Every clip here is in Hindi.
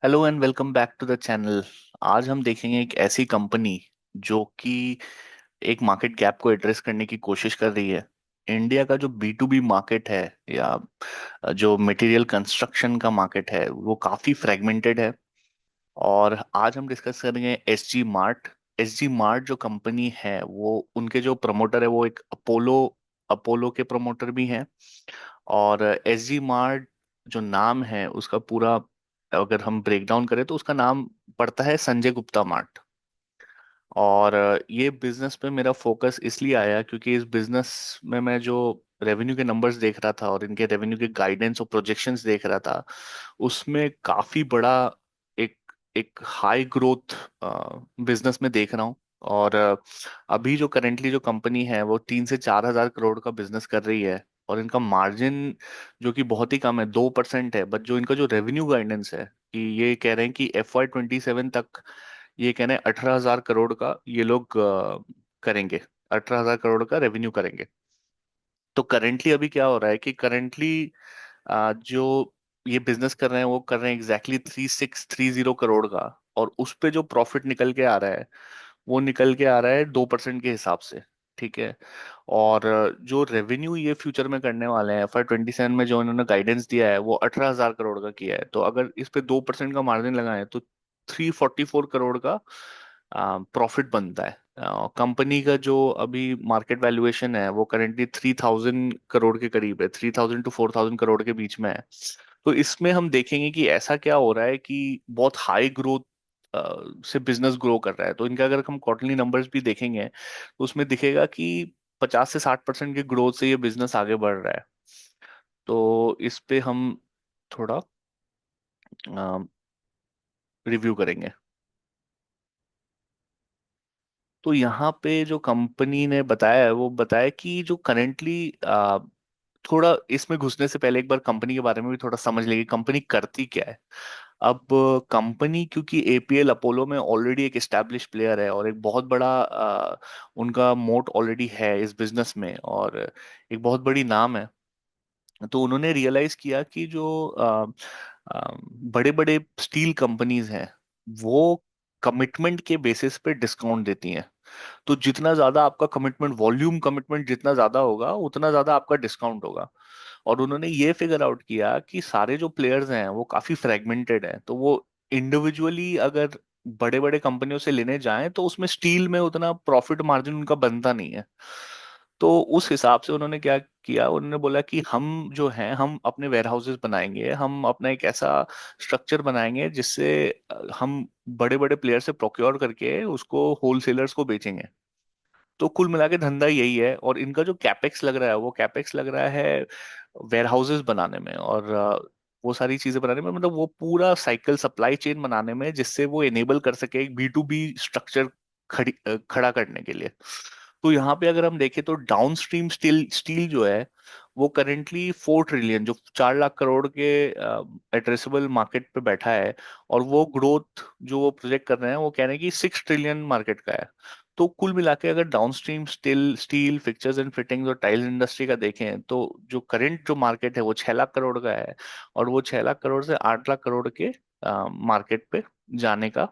Hello and welcome back to the channel. आज हम देखेंगे एक ऐसी कंपनी जो कि एक मार्केट गैप को एड्रेस करने की कोशिश कर रही है। इंडिया का जो बी टू बी मार्केट है या जो मटेरियल कंस्ट्रक्शन का मार्केट है वो काफी फ्रेगमेंटेड है। और आज हम डिस्कस करेंगे एसजी मार्ट। एसजी मार्ट जो कंपनी है वो उनके जो प्रमोटर है वो एक अपोलो अपोलो के प्रमोटर भी हैं। और एसजी मार्ट जो नाम है उसका पूरा अगर हम ब्रेक डाउन करें तो उसका नाम पड़ता है संजय गुप्ता मार्ट। और ये बिजनेस पे मेरा फोकस इसलिए आया क्योंकि इस बिजनेस में मैं जो रेवेन्यू के नंबर्स देख रहा था और इनके रेवेन्यू के गाइडेंस और प्रोजेक्शंस देख रहा था उसमें काफी बड़ा एक एक हाई ग्रोथ बिजनेस में देख रहा हूँ। और अभी जो करेंटली जो कंपनी है वो 3 से 4 हजार करोड़ का बिजनेस कर रही है। और इनका मार्जिन जो कि बहुत ही कम है 2% है। बट जो इनका जो रेवेन्यू गाइडेंस है कि ये कह रहे हैं कि FY 27 तक ये कह रहे हैं 18 हजार करोड़ का ये लोग करेंगे। 18 हजार करोड़ का रेवेन्यू करेंगे। तो करेंटली अभी क्या हो रहा है कि करेंटली जो ये बिजनेस कर रहे हैं वो कर रहे हैं एग्जैक्टली 3630 करोड़ का। और उस पे जो प्रॉफिट निकल के आ रहा है वो निकल के आ रहा है 2% के हिसाब से। ठीक है। और जो रेवेन्यू ये फ्यूचर में करने वाले हैं FY 27 में जो इन्होंने गाइडेंस दिया है वो 18 हजार करोड़ का किया है। तो अगर इस पे 2% का मार्जिन लगाएं तो 344 करोड़ का प्रॉफिट बनता है। कंपनी का जो अभी मार्केट वैल्यूएशन है वो करेंटली 3000 करोड़ के करीब है। 3000 to 4000 करोड़ के बीच में है। तो इसमें हम देखेंगे कि ऐसा क्या हो रहा है कि बहुत हाई ग्रोथ से बिजनेस ग्रो कर रहा है। तो इनका अगर हम क्वार्टरली नंबर्स भी देखेंगे तो उसमें दिखेगा कि 50 से 60% के ग्रोथ से ये बिजनेस आगे बढ़ रहा है। तो इस पे हम थोड़ा रिव्यू करेंगे। तो यहाँ पे जो कंपनी ने बताया है वो बताया कि जो करेंटली थोड़ा इसमें घुसने से पहले एक बार कंपनी के बारे में भी थोड़ा समझ लेंगे कंपनी करती क्या है। अब कंपनी क्योंकि एपीएल अपोलो में ऑलरेडी एक एस्टैब्लिश प्लेयर है और एक बहुत बड़ा उनका मोट ऑलरेडी है इस बिजनेस में और एक बहुत बड़ी नाम है। तो उन्होंने रियलाइज किया कि जो बड़े बड़े स्टील कंपनीज हैं वो कमिटमेंट के बेसिस पे डिस्काउंट देती हैं। तो जितना ज्यादा आपका कमिटमेंट वॉल्यूम कमिटमेंट जितना ज्यादा होगा उतना ज्यादा आपका डिस्काउंट होगा। और उन्होंने ये फिगर आउट किया कि सारे जो प्लेयर्स हैं वो काफी फ्रेगमेंटेड हैं। तो वो इंडिविजुअली अगर बड़े बड़े कंपनियों से लेने जाएं तो उसमें स्टील में उतना प्रॉफिट मार्जिन उनका बनता नहीं है। तो उस हिसाब से उन्होंने क्या किया उन्होंने बोला कि हम जो हैं हम अपने वेयर हाउसेस बनाएंगे। हम अपना एक ऐसा स्ट्रक्चर बनाएंगे जिससे हम बड़े बड़े प्लेयर से प्रोक्योर करके उसको होलसेलर्स को बेचेंगे। तो कुल मिला के धंधा यही है। और इनका जो कैपेक्स लग रहा है वो कैपेक्स लग रहा है वेयर हाउसेस बनाने में और वो सारी चीजें बनाने में मतलब वो पूरा साइकिल सप्लाई चेन बनाने में जिससे वो एनेबल कर सके एक B2B स्ट्रक्चर खड़ा करने के लिए। तो यहाँ पे अगर हम देखें तो डाउनस्ट्रीम स्टील स्टील जो है वो करेंटली 4 ट्रिलियन जो 4 लाख करोड़ के एड्रेसेबल मार्केट पे बैठा है। और वो ग्रोथ जो वो प्रोजेक्ट कर रहे हैं वो कह रहे हैं कि 6 ट्रिलियन मार्केट का है। तो कुल मिला के अगर downstream steel steel fixtures and fittings और टाइल्स इंडस्ट्री का देखें तो जो करंट जो मार्केट है वो 6 लाख करोड़ का है। और वो 6 लाख करोड़ से 8 लाख करोड़ के मार्केट पे जाने का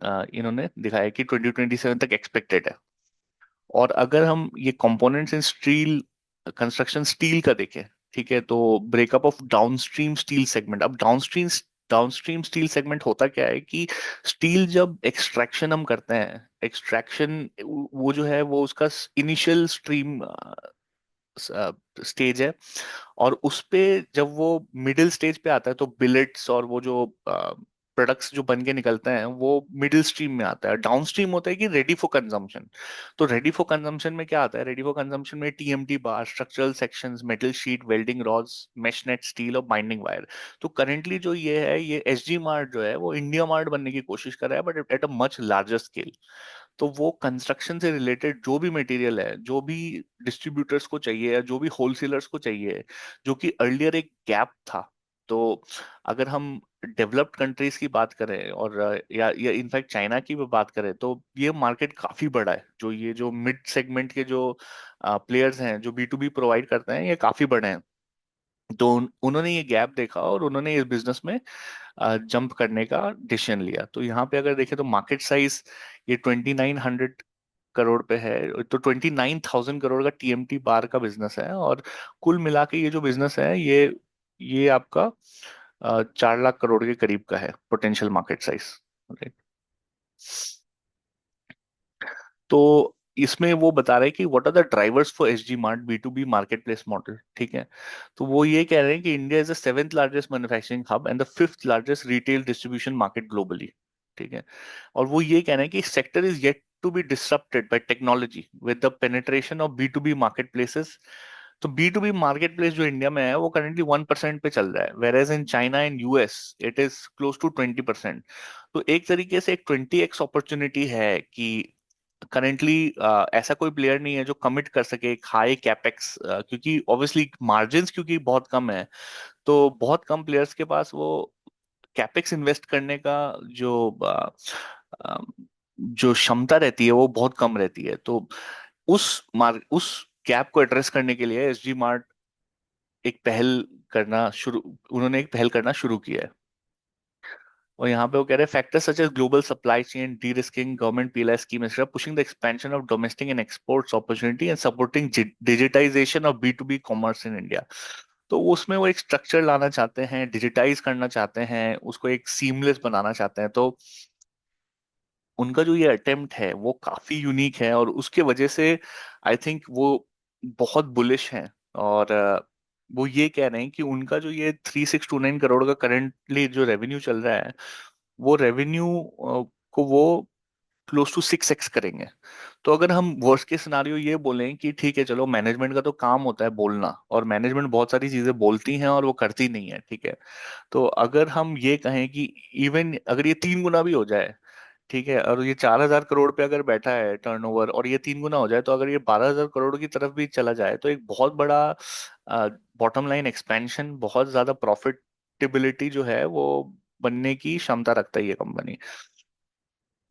इन्होंने दिखाया कि 2027 तक एक्सपेक्टेड है। और अगर हम ये components in steel construction steel का देखें ठीक है तो breakup of downstream steel segment. अब डाउनस्ट्रीम स्टील सेगमेंट होता क्या है कि स्टील जब एक्सट्रैक्शन हम करते हैं एक्सट्रैक्शन वो जो है वो उसका इनिशियल स्ट्रीम स्टेज है। और उस पे जब वो मिडिल स्टेज पे आता है तो बिलेट्स और वो जो प्रोडक्ट्स जो बन के निकलते हैं वो मिडिल स्ट्रीम में आता है। डाउन स्ट्रीम होता है कि रेडी फॉर कंजम्पशन। तो रेडी फॉर कंजम्पशन में क्या आता है रेडी फॉर कंजम्पशन में TMT bar structural sections metal sheet welding rods mesh net steel और बाइंडिंग वायर। तो करेंटली जो ये है ये एसजी मार्ट जो है वो इंडिया मार्ट बनने की कोशिश कर रहा है but at a much larger scale. तो वो कंस्ट्रक्शन से रिलेटेड जो भी मटेरियल है जो भी डिस्ट्रीब्यूटर्स को चाहिए या जो भी होलसेलर्स को चाहिए जो कि अर्लियर एक गैप था। तो अगर हम डेवलप्ड कंट्रीज की बात करें और या इनफैक्ट चाइना की भी बात करें तो ये मार्केट काफी बड़ा है। जो ये जो मिड सेगमेंट के जो प्लेयर्स हैं जो B2B प्रोवाइड करते हैं ये काफी बड़े हैं। तो उन्होंने ये गैप देखा और उन्होंने इस बिजनेस में जंप करने का डिसीजन लिया। तो यहाँ पे अगर देखें तो मार्केट साइज ये 2900 करोड़ पे है, तो 29,000 करोड़ का टीएमटी बार का बिजनेस है। और कुल मिला के ये जो बिजनेस है ये आपका 4 लाख करोड़ के करीब का है पोटेंशियल मार्केट साइज। तो इसमें वो बता रहे हैं कि what are the drivers for SG mart B to B market place model. ठीक है। तो वो ये कह रहे हैं कि India is the seventh largest manufacturing hub and the fifth largest retail distribution market globally. ठीक है। और वो ये कह रहे हैं कि sector is yet to be disrupted by technology with the penetration of B to B market places. तो B to B market place जो इंडिया में है वो करेंटली 1% पे चल रहा है, whereas in China and US it is close to 20%। तो एक तरीके से एक 20x अपॉर्चुनिटी है कि करेंटली ऐसा कोई प्लेयर नहीं है जो कमिट कर सके एक हाई कैपेक्स, क्योंकि ऑब्वियसली मार्जिन्स क्योंकि बहुत कम है। तो बहुत कम प्लेयर्स के पास वो कैपेक्स इन्वेस्ट करने का जो अ, जो क्षमता रहती है वो बहुत कम रहती है। तो उस गैप को एड्रेस करने के लिए एसजी मार्ट एक पहल करना शुरू उन्होंने एक पहल करना शुरू किया है। और यहाँ पे वो कह रहे हैं factors such as global supply chain derisking government PLI scheme etcetera pushing the expansion of domestic and exports opportunity and supporting digitization of B to B commerce in India. तो उसमें वो एक स्ट्रक्चर लाना चाहते हैं, डिजिटाइज करना चाहते हैं, उसको एक सीमलेस बनाना चाहते हैं। तो उनका जो ये अटेम्प्ट है वो काफी यूनिक है और उसके वजह से आई थिंक वो बहुत बुलिश हैं। और वो ये कह रहे हैं कि उनका जो ये 3629 करोड़ का करंटली जो रेवेन्यू चल रहा है वो रेवेन्यू को वो क्लोज टू 6x करेंगे। तो अगर हम वर्स्ट के सिनारियो ये बोलें कि ठीक है चलो मैनेजमेंट का तो काम होता है बोलना, और मैनेजमेंट बहुत सारी चीजें बोलती हैं और वो करती नहीं है, ठीक है। तो अगर हम ये कहें कि इवन अगर ये 3 गुना भी हो जाए, ठीक है, और ये 4,000 करोड़ पे अगर बैठा है टर्नओवर और ये 3 गुना हो जाए, तो अगर ये 12,000 करोड़ की तरफ भी चला जाए तो एक बहुत बड़ा बॉटम लाइन एक्सपेंशन, बहुत ज्यादा प्रॉफिटेबिलिटी जो है वो बनने की क्षमता रखता है ये कंपनी।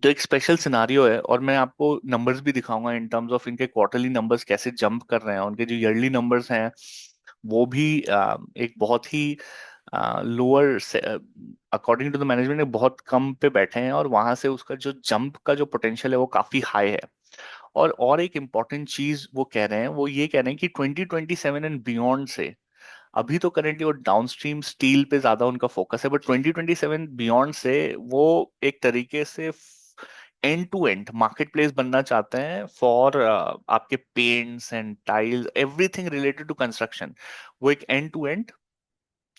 तो एक स्पेशल सिनारियो है और मैं आपको नंबर्स भी दिखाऊंगा इन टर्म्स ऑफ इनके क्वार्टरली नंबर्स कैसे जंप कर रहे हैं, उनके जो ईयरली नंबर्स हैं वो भी एक बहुत ही lower according to the management बहुत कम पे बैठे हैं, और वहां से उसका जो जंप का जो पोटेंशियल है वो काफी हाई है। और एक इम्पॉर्टेंट चीज वो कह रहे हैं, वो ये कह रहे हैं कि 2027 एंड बियॉन्ड से, अभी तो करेंटली वो डाउनस्ट्रीम स्टील पे ज्यादा उनका फोकस है, बट 2027 बियॉन्ड से वो एक तरीके से end to end market place बनना चाहते हैं फॉर आपके paints and tiles everything related to construction. वो एक end to end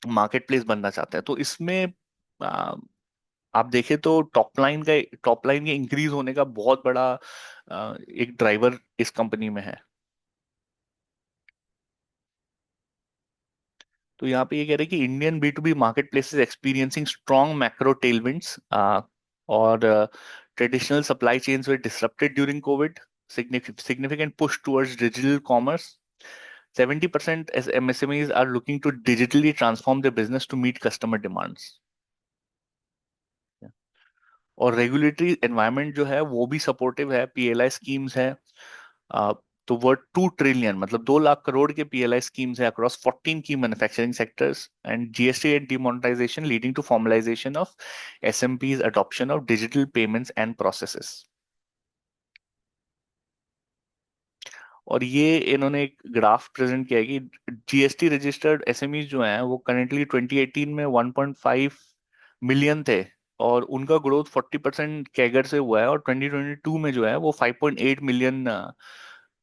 market place बनना चाहते हैं। तो इसमें आ, आप देखें तो टॉप लाइन के इंक्रीज होने का बहुत बड़ा एक ड्राइवर इस कंपनी में है। तो यहाँ पे ये कह रहे हैं कि Indian B to B market places experiencing strong macro tailwinds, और traditional supply chains were disrupted during COVID, significant push towards digital commerce. 70% as MSMEs are looking to digitally transform their business to meet customer demands. और रेगुलेटरी एनवायरनमेंट जो है वो भी सपोर्टिव है, पीएलआई स्कीम्स है। अ, तो वो 2 ट्रिलियन मतलब 2 लाख करोड़ के पीएलआई स्कीम्स है अक्रॉस 14 की manufacturing sectors and GST and demonetisation leading to formalisation of SMPs adoption of digital payments and processes. और ये इन्होंने एक ग्राफ प्रेजेंट किया है कि जीएसटी रजिस्टर्ड एसएमईज जो हैं वो करेंटली 2018 में 1.5 मिलियन थे, और उनका ग्रोथ 40% कैगर से हुआ है, और 2022 में जो है वो 5.8 मिलियन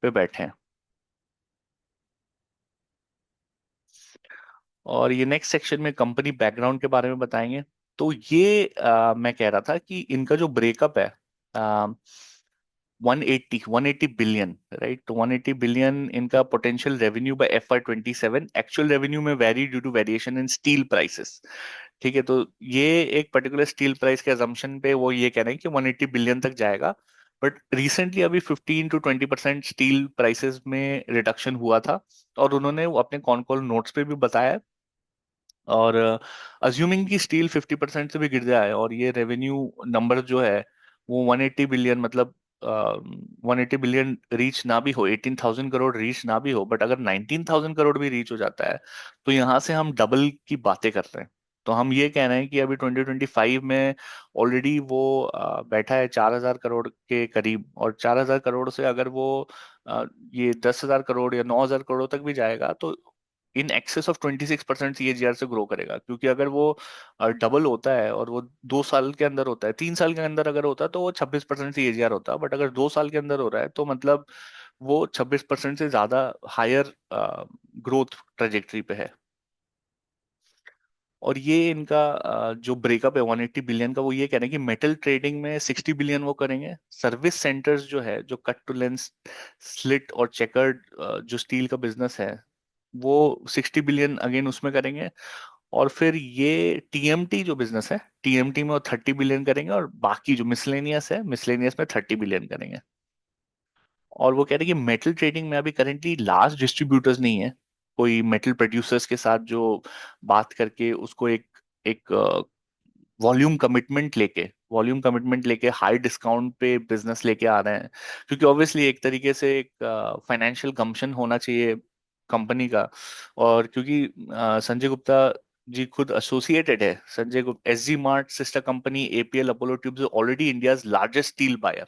पे बैठे हैं। और ये नेक्स्ट सेक्शन में कंपनी बैकग्राउंड के बारे में बताएंगे। तो ये मैं कह रहा था कि इनका जो ब्रेकअप है, 180 बिलियन, राइट। तो 180 बिलियन इनका potential revenue by FY 27, actual revenue में vary due to variation in steel prices. ठीक है। तो ये एक पर्टिकुलर स्टील प्राइस के अजम्पशन पे वो ये कह रहे हैं कि 180 बिलियन तक जाएगा। बट रिसेंटली अभी 15 to 20% स्टील प्राइसेस में रिडक्शन हुआ था, और उन्होंने वो अपने कॉन कॉल नोट्स पे भी बताया। और अज्यूमिंग कि स्टील 50% से भी गिर जाए और ये रेवेन्यू नंबर जो है वो 180 बिलियन मतलब 180 बिलियन रीच ना भी हो, 18,000 करोड़ रीच ना भी हो, बट अगर 19,000 करोड़ भी रीच हो जाता है, तो यहाँ से हम डबल की बातें कर रहे हैं। तो हम ये कह रहे हैं कि अभी 2025 में ऑलरेडी वो बैठा है 4,000 करोड़ के करीब, और 4,000 करोड़ से अगर वो अ, ये 10,000 करोड़ या 9,000 करोड़ तक भी जाएगा, तो इन एक्सेस ऑफ 26% सीएजीआर से ग्रो करेगा। क्योंकि अगर वो डबल होता है और वो 2 साल के अंदर होता है, 3 साल के अंदर अगर होता है, तो वो 26% सीएजीआर होता है। बट अगर 2 साल के अंदर हो रहा है, तो मतलब वो 26% से ज्यादा हायर ग्रोथ ट्रेजेक्टरी पे है। और ये इनका जो ब्रेकअप है 180 बिलियन का, वो ये कह रहे हैं कि मेटल ट्रेडिंग में 60 बिलियन वो करेंगे। सर्विस सेंटर्स जो है, जो कट टू लेंथ, स्लिट और चेकर्ड जो स्टील का बिजनेस है, वो 60 बिलियन अगेन उसमें करेंगे। और फिर ये टीएमटी जो बिजनेस है, टीएमटी में वो 30 बिलियन करेंगे, और बाकी जो मिसलेनियस है, मिसलेनियस में 30 बिलियन करेंगे। और वो कह रहे हैं कि मेटल ट्रेडिंग में अभी करेंटली लार्ज डिस्ट्रीब्यूटर्स नहीं है, कोई मेटल प्रोड्यूसर्स के साथ जो बात करके उसको एक एक वॉल्यूम कमिटमेंट लेके हाई डिस्काउंट पे बिजनेस लेके आ रहे हैं। क्योंकि ऑब्वियसली एक तरीके से एक फाइनेंशियल गम्शन होना चाहिए कंपनी का। और क्योंकि संजय गुप्ता जी खुद एसोसिएटेड है, Sanjay Gupta, SG mart sister company APL Apollo tubes already India's largest steel buyer,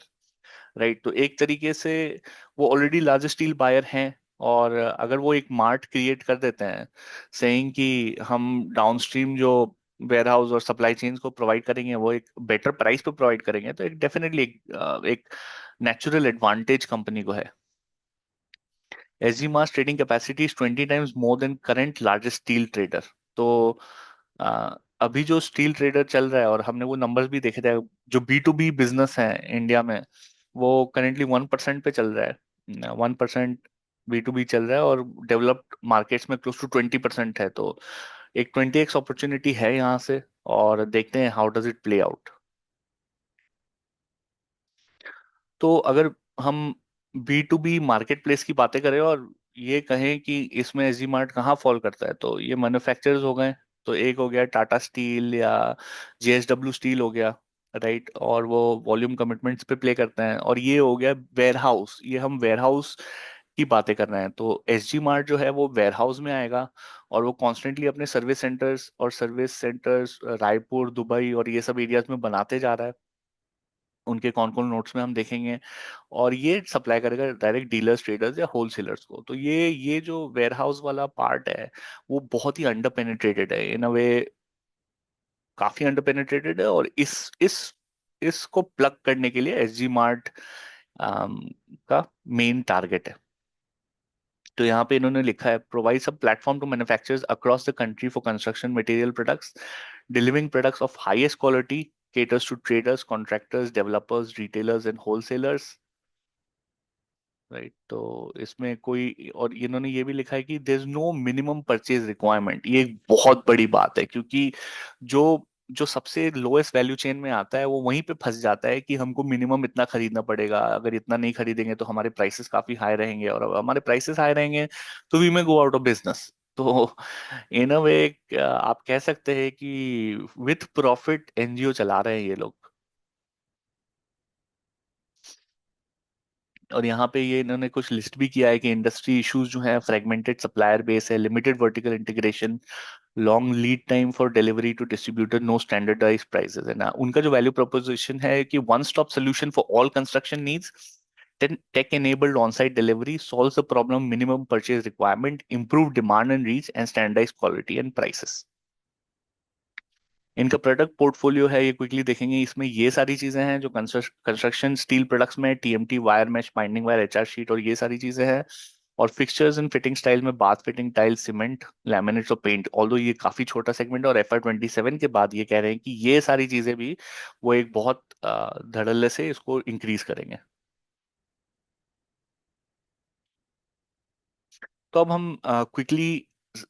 right. तो एक तरीके से वो ऑलरेडी लार्जेस्ट स्टील बायर हैं। और अगर वो एक मार्ट क्रिएट कर देते हैं, सेइंग कि हम डाउनस्ट्रीम जो वेयर हाउस और सप्लाई चेन्स को प्रोवाइड करेंगे, वो एक बेटर प्राइस पे प्रोवाइड करेंगे, तो एक डेफिनेटली एक नेचुरल एडवांटेज कंपनी को है। SG mass trading capacity is 20 times more than current largest steel trader. तो अभी जो स्टील ट्रेडर चल रहा है, और हमने वो नंबर्स भी देखे थे, जो बी टू बी बिजनेस है इंडिया में, वो करेंटली 1% पे चल रहा है। 1% बी टू बी चल रहा है, और डेवलप्ड मार्केट्स में क्लोज टू 20% है। तो एक 20x अपॉर्चुनिटी है यहाँ से, और देखते हैं how does it play out. तो अगर हम B to B market place की बातें करें, और ये कहें कि इसमें एसजी मार्ट कहाँ फॉल करता है, तो ये मैन्युफैक्चरर्स हो गए। तो एक हो गया टाटा स्टील या जेएसडब्ल्यू स्टील हो गया, राइट। और वो वॉल्यूम कमिटमेंट्स पे प्ले करते हैं। और ये हो गया वेयर हाउस, ये हम वेयर हाउस की बातें कर रहे हैं। तो एसजी मार्ट जो है वो वेयर हाउस में आएगा, और वो कॉन्स्टेंटली अपने सर्विस सेंटर्स रायपुर, दुबई और ये सब एरियाज में बनाते जा रहा है। उनके कौन कौन नोट्स में हम देखेंगे। और ये सप्लाई करेगा डायरेक्ट डीलर्स, ट्रेडर्स या होलसेलर्स को। तो ये जो वेयर हाउस वाला पार्ट है, वो बहुत ही अंडर पेनिट्रेटेड है इन अ वे, काफी अंडर पेनिट्रेटेड है। और इस इसको प्लग करने के लिए एसजी मार्ट का मेन टारगेट है। तो यहाँ पे इन्होंने लिखा है, provides a platform to manufacturers across the country for construction material products, delivering products of highest quality, caters to traders, contractors, developers, retailers and wholesalers, right. तो इसमें कोई, और इन्होंने ये भी लिखा है कि there is no minimum purchase requirement. ये एक बहुत बड़ी बात है, क्योंकि जो जो सबसे लोएस्ट वैल्यू चेन में आता है, वो वहीं पे फंस जाता है कि हमको मिनिमम इतना खरीदना पड़ेगा, अगर इतना नहीं खरीदेंगे तो हमारे प्राइसेस काफी हाई रहेंगे, और अगर हमारे प्राइसेस हाई रहेंगे तो वी में गो आउट ऑफ बिजनेस। तो इन अ वे आप कह सकते हैं कि विथ प्रॉफिट एनजीओ चला रहे हैं ये लोग। और यहाँ पे ये इन्होंने कुछ लिस्ट भी किया है कि इंडस्ट्री इश्यूज जो है, फ्रेगमेंटेड सप्लायर बेस है, limited vertical integration, long lead time for delivery to distributor, no standardize prices, है ना। उनका जो वैल्यू प्रोपोजिशन है कि one stop solution for all construction needs, tech enabled on-site delivery solves the problem, minimum purchase requirement, improve demand and reach, and standardized quality and prices। इनका प्रोडक्ट पोर्टफोलियो है, ये क्विकली देखेंगे। इसमें ये सारी चीजें हैं जो कंस्ट्रक्शन स्टील प्रोडक्ट्स में, TMT, wire mesh, binding wire, HR sheet और ये सारी चीजें हैं। और फिक्सचर्स एंड फिटिंग स्टाइल में bath fitting, tile, cement, laminates और पेंट, ऑल्दो ये काफी छोटा सेगमेंट है। और FY 27 के बाद ये कह रहे हैं कि ये सारी चीजें भी वो एक बहुत धड़ल्ले से इसको इंक्रीज करेंगे। तो अब हम क्विकली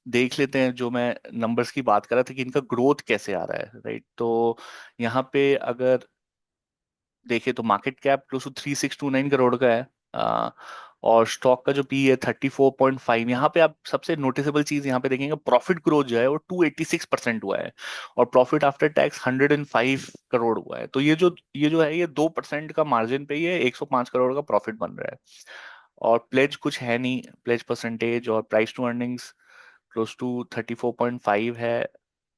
देख लेते हैं, जो मैं नंबर्स की बात कर रहा था कि इनका ग्रोथ कैसे आ रहा है, राइट। तो यहाँ पे अगर देखे, तो market cap close to 3629 crore का है। और स्टॉक का जो पी है 34.5। यहाँ पे आप सबसे नोटिसेबल चीज यहाँ पे देखेंगे, प्रॉफिट ग्रोथ जो है वो 286% हुआ है, और प्रॉफिट आफ्टर टैक्स 105 करोड़ हुआ है। तो ये जो है ये 2% का मार्जिन पे ये 105 करोड़ का प्रॉफिट बन रहा है। और प्लेज कुछ है नहीं, प्लेज परसेंटेज और price to earnings close to 34.5 है।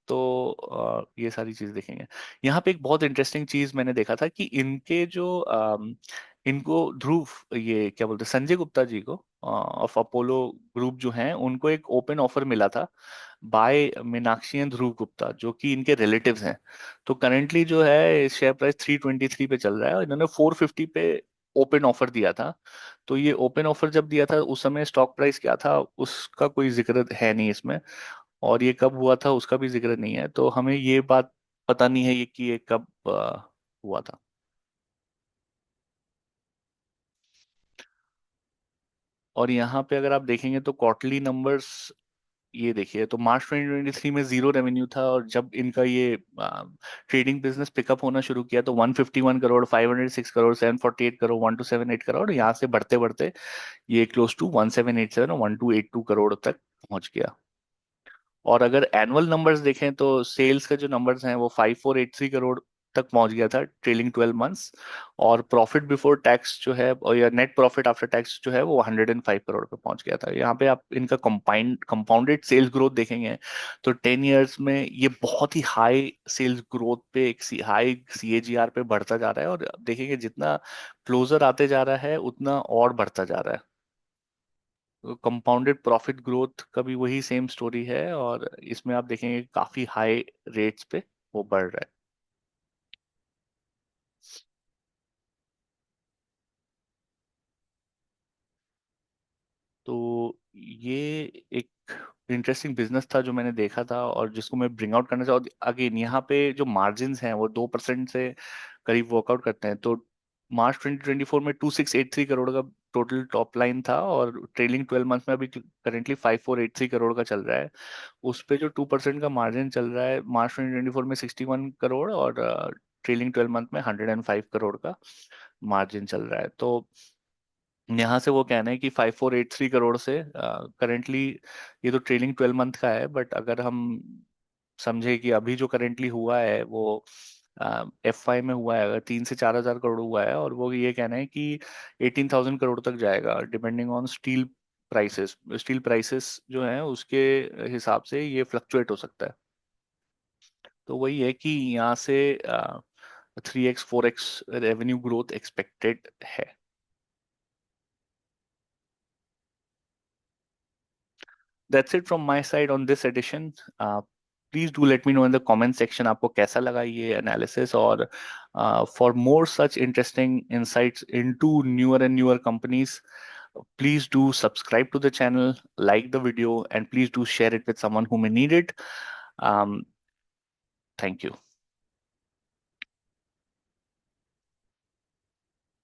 तो ये सारी चीज देखेंगे। यहाँ पे एक बहुत इंटरेस्टिंग चीज मैंने देखा था कि इनके जो इनको ध्रुव, ये क्या बोलते हैं, संजय गुप्ता जी को ऑफ अपोलो ग्रुप जो हैं, उनको एक ओपन ऑफर मिला था बाय मीनाक्षी एंड ध्रुव गुप्ता, जो कि इनके रिलेटिव्स हैं। तो करेंटली जो है शेयर प्राइस 323 पे चल रहा है, और इन्होंने 450 पे ओपन ऑफर दिया था। तो ये ओपन ऑफर जब दिया था उस समय स्टॉक प्राइस क्या था उसका कोई जिक्र है नहीं इसमें, और ये कब हुआ था उसका भी जिक्र नहीं है, तो हमें ये बात पता नहीं है ये कि ये कब हुआ था। और यहाँ पे अगर आप देखेंगे तो क्वार्टरली नंबर्स, ये देखिए, तो मार्च 2023 में जीरो रेवेन्यू था, और जब इनका ये ट्रेडिंग बिजनेस पिकअप होना शुरू किया तो 151 करोड़, 506 करोड़, 748 करोड़, 1278 करोड़, यहाँ से बढ़ते बढ़ते ये क्लोज टू 1787 और 1282 करोड़ तक पहुंच गया। और अगर एनुअल नंबर्स देखें तो सेल्स का जो नंबर्स हैं वो 5483 करोड़ तक पहुंच गया था ट्रेलिंग 12 मंथ्स। और प्रॉफिट बिफोर टैक्स जो है, और या नेट प्रॉफिट आफ्टर टैक्स जो है, वो 105 करोड़ पे पहुंच गया था। यहाँ पे आप इनका कंपाउंडेड सेल्स ग्रोथ देखेंगे तो 10 इयर्स में ये बहुत ही हाई सेल्स ग्रोथ पे, एक हाई सीएजीआर पे बढ़ता जा रहा है। और आप देखेंगे जितना क्लोजर आते जा रहा है उतना और बढ़ता जा रहा है। कंपाउंडेड प्रॉफिट ग्रोथ का भी वही सेम स्टोरी है, और इसमें आप देखेंगे काफी हाई रेट्स पे वो बढ़ रहा है। तो ये एक इंटरेस्टिंग बिजनेस था जो मैंने देखा था, और जिसको मैं ब्रिंग आउट करना चाहूँ। अगेन यहाँ पे जो मार्जिन्स हैं वो 2% से करीब वर्कआउट करते हैं। तो मार्च 2024 में 2683 करोड़ का टोटल टॉप लाइन था, और ट्रेलिंग 12 मंथ में अभी करेंटली 5483 करोड़ का चल रहा है। उस पे जो 2% का मार्जिन चल रहा है मार्च 2024 में 61 करोड़, और ट्रेलिंग 12 मंथ में 105 करोड़ का मार्जिन चल रहा है। तो यहाँ से वो कहना है कि 5483 करोड़ से करेंटली, ये तो ट्रेलिंग 12 मंथ का है, बट अगर हम समझे कि अभी जो करेंटली हुआ है वो FY में हुआ है, अगर 3 से 4 हजार करोड़ हुआ है, और वो ये कहना है कि 18,000 करोड़ तक जाएगा depending on steel prices. Steel prices जो है उसके हिसाब से ये फ्लक्चुएट हो सकता है। तो वही है कि यहाँ से 3x 4x revenue growth expected है। That's it from my side on this edition. Please do let me know in the comment section आपको कैसा लगा ये analysis, और for more such interesting insights into newer and newer companies, please do subscribe to the channel, like the video, and please do share it with someone who may need it. Um, Thank you.